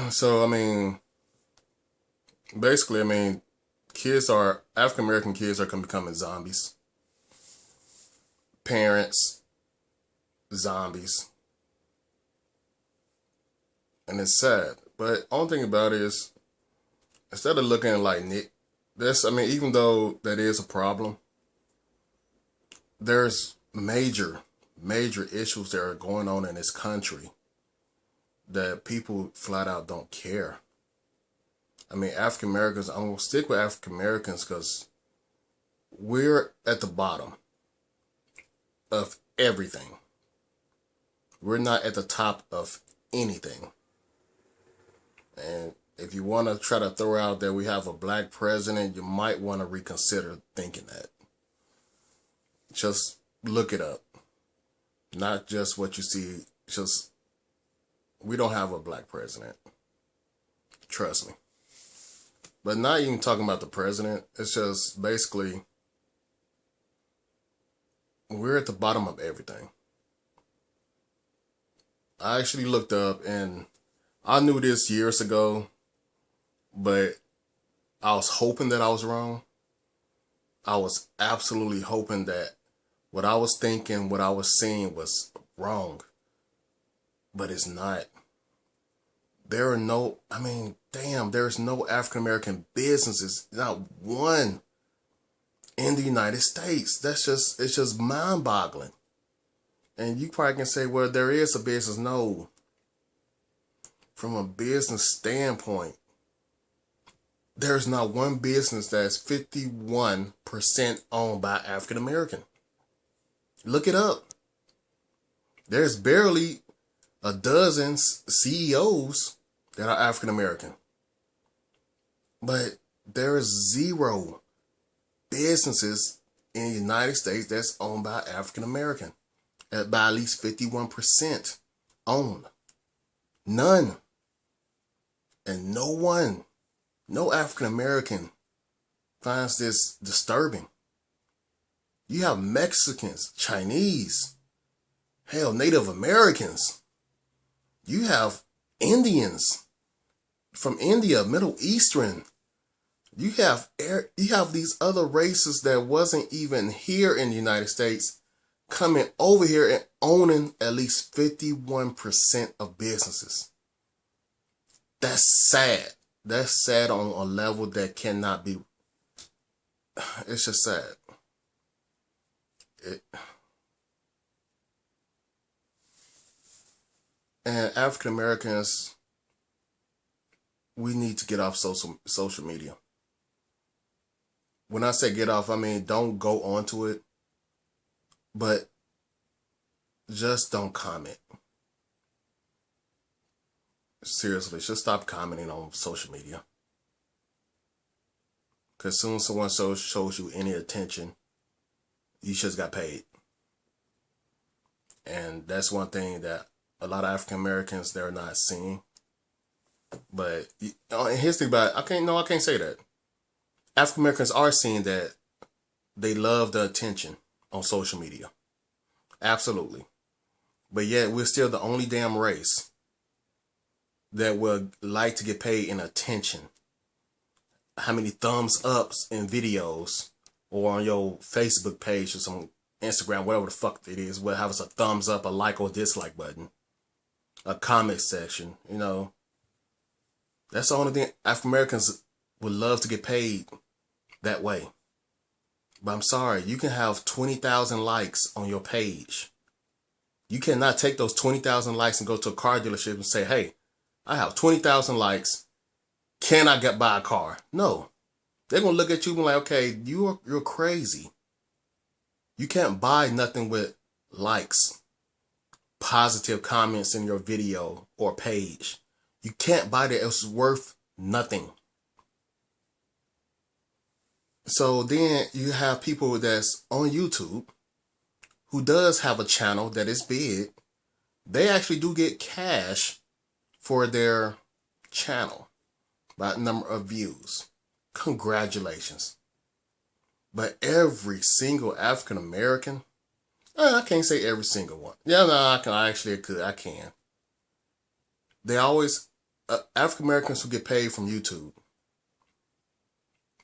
So, I mean, basically, I mean, African American kids are becoming zombies. Parents, zombies. And it's sad. But only thing about it is, instead of looking at like Nick, I mean, even though that is a problem, there's major issues that are going on in this country that people flat out don't care. I mean, African Americans, I'm going to stick with African Americans because we're at the bottom of everything. We're not at the top of anything. And if you want to try to throw out that we have a black president, you might want to reconsider thinking that. Just look it up. Not just what you see. Just, we don't have a black president. Trust me. But not even talking about the president. It's just basically, we're at the bottom of everything. I actually looked up, and I knew this years ago, but I was hoping that I was wrong. I was absolutely hoping that what I was thinking, what I was seeing was wrong. But it's not. There's no African American businesses, not one in the United States. It's just mind boggling. And you probably can say, well, there is a business. No. From a business standpoint, there's not one business that's 51% owned by African American. Look it up. There's barely a dozen CEOs that are African American. But there is zero businesses in the United States that's owned by African American. By at least 51% owned. None. And no African American finds this disturbing. You have Mexicans, Chinese, hell, Native Americans. You have Indians from India, Middle Eastern. You have these other races that wasn't even here in the United States coming over here and owning at least 51% of businesses. That's sad. That's sad on a level that cannot be. It's just sad. And African Americans, we need to get off social media. When I say get off, I mean don't go onto it, but just don't comment. Seriously, just stop commenting on social media. Because as soon as someone shows you any attention, you just got paid. And that's one thing that a lot of African Americans, they're not seeing. But and here's the thing about it, I can't say that. African Americans are seeing that they love the attention on social media. Absolutely. But yet we're still the only damn race that would like to get paid in attention. How many thumbs ups in videos or on your Facebook page or some Instagram, whatever the fuck it is, will have us a thumbs up, a like or dislike button, a comment section, That's the only thing African Americans would love to get paid that way. But I'm sorry, you can have 20,000 likes on your page. You cannot take those 20,000 likes and go to a car dealership and say, hey, I have 20,000 likes. Can I buy a car? No. They're going to look at you and be like, okay, you're crazy. You can't buy nothing with likes, positive comments in your video or page. You can't buy that. It's worth nothing. So then you have people that's on YouTube who does have a channel that is big. They actually do get cash for their channel by number of views. Congratulations. But every single African American, I can't say every single one. Yeah, no, I can. They always African Americans who get paid from YouTube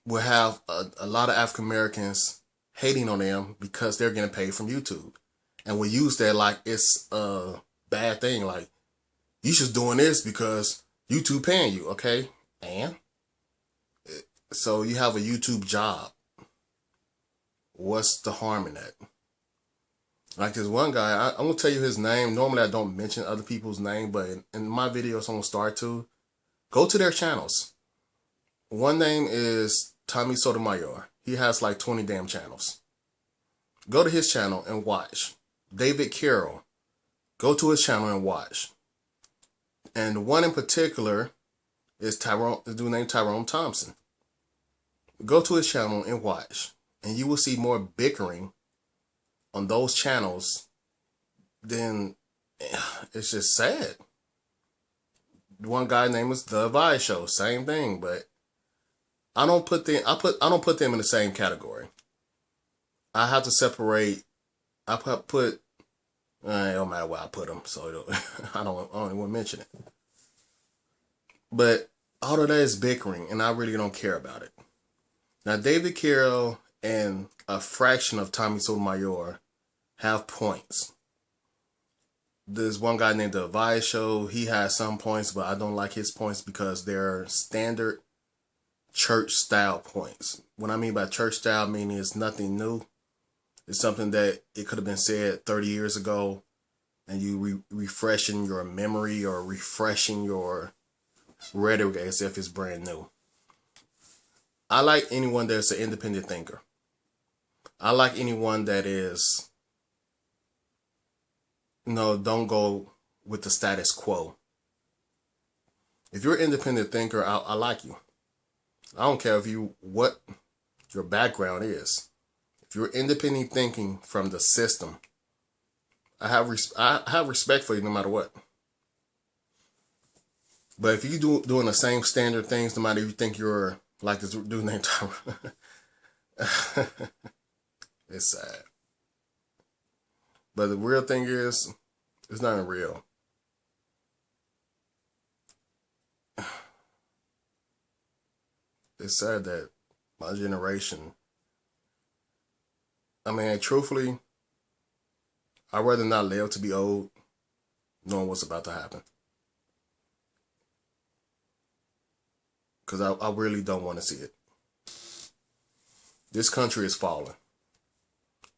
will have a lot of African Americans hating on them because they're getting paid from YouTube, and we use that like it's a bad thing. Like, you just doing this because YouTube paying you, okay? And so you have a YouTube job. What's the harm in that? Like this one guy, I'm gonna tell you his name. Normally I don't mention other people's name, but in my videos I'm gonna start to go to their channels. One name is Tommy Sotomayor. He has like 20 damn channels. Go to his channel and watch. David Carroll. Go to his channel and watch. And the one in particular is the dude named Tyrone Thompson. Go to his channel and watch. And you will see more bickering on those channels than, it's just sad. One guy name is The Vice Show, same thing, but I don't put them in the same category. I have to separate. I put it don't matter where I put them, so I don't even want to mention it. But all of that is bickering, and I really don't care about it. Now, David Carroll and a fraction of Tommy Sotomayor have points. There's one guy named The Vice Show. He has some points, but I don't like his points because they're standard church style points. What I mean by church style, meaning it's nothing new. It's something that it could have been said 30 years ago, and you refreshing your memory or refreshing your rhetoric as if it's brand new. I like anyone that's an independent thinker. I like anyone that is, don't go with the status quo. If you're an independent thinker, I like you. I don't care what your background is. If you're independent thinking from the system, I have respect for you no matter what. But if you doing the same standard things, no matter if you think you're like this dude named Tyra, it's sad. But the real thing is, it's not real. It's sad that my generation, truthfully, I'd rather not live to be old knowing what's about to happen. Because I really don't want to see it. This country is falling.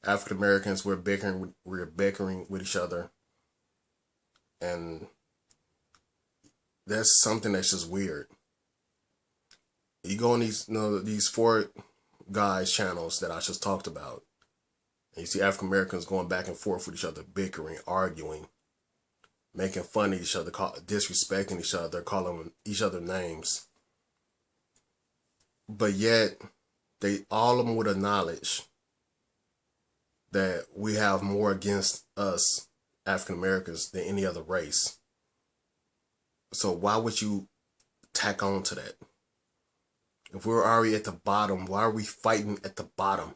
African Americans, we're bickering with each other. And that's something that's just weird. You go on these four guys' channels that I just talked about, and you see African Americans going back and forth with each other, bickering, arguing, making fun of each other, disrespecting each other, calling each other names. But yet, all of them would acknowledge that we have more against us African Americans than any other race. So why would you tack on to that? If we're already at the bottom, why are we fighting at the bottom?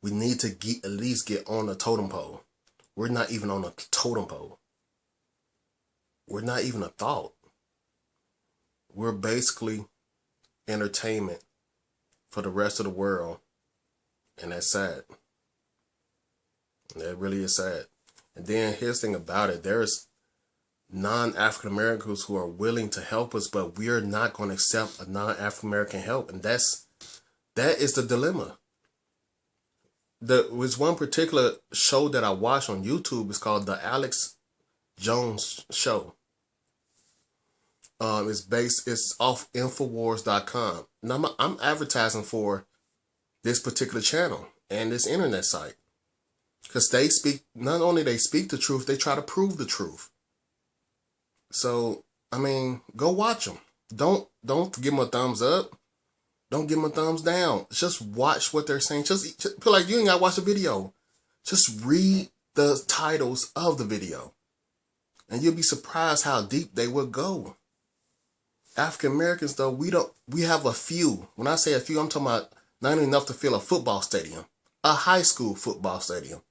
We need to at least get on the totem pole. We're not even on a totem pole. We're not even a thought. We're basically entertainment for the rest of the world. And that's sad. That really is sad. And then here's the thing about it. There's non-African Americans who are willing to help us, but we're not going to accept a non-African American help. And that is the dilemma. There was one particular show that I watched on YouTube. It's called The Alex Jones Show. It's off Infowars.com. Now I'm advertising for this particular channel and this internet site. Because not only they speak the truth, they try to prove the truth. So, go watch them. Don't give them a thumbs up. Don't give them a thumbs down. Just watch what they're saying. Just feel like you ain't got to watch the video. Just read the titles of the video. And you'll be surprised how deep they will go. African Americans, though, we have a few. When I say a few, I'm talking about not enough to fill a football stadium. A high school football stadium.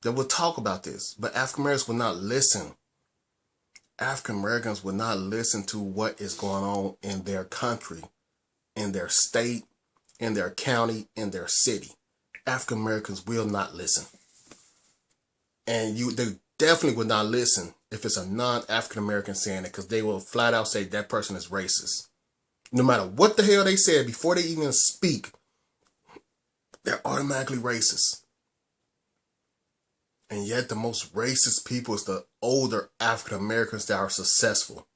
That will talk about this. But African Americans will not listen. African Americans will not listen to what is going on in their country, in their state, in their county, in their city. African Americans will not listen. And they definitely would not listen if it's a non-African American saying it, because they will flat out say that person is racist. No matter what the hell they said before they even speak, they're automatically racist. And yet the most racist people is the older African Americans that are successful.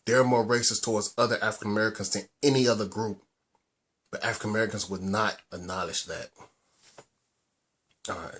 They're more racist towards other African Americans than any other group. But African Americans would not acknowledge that. All right.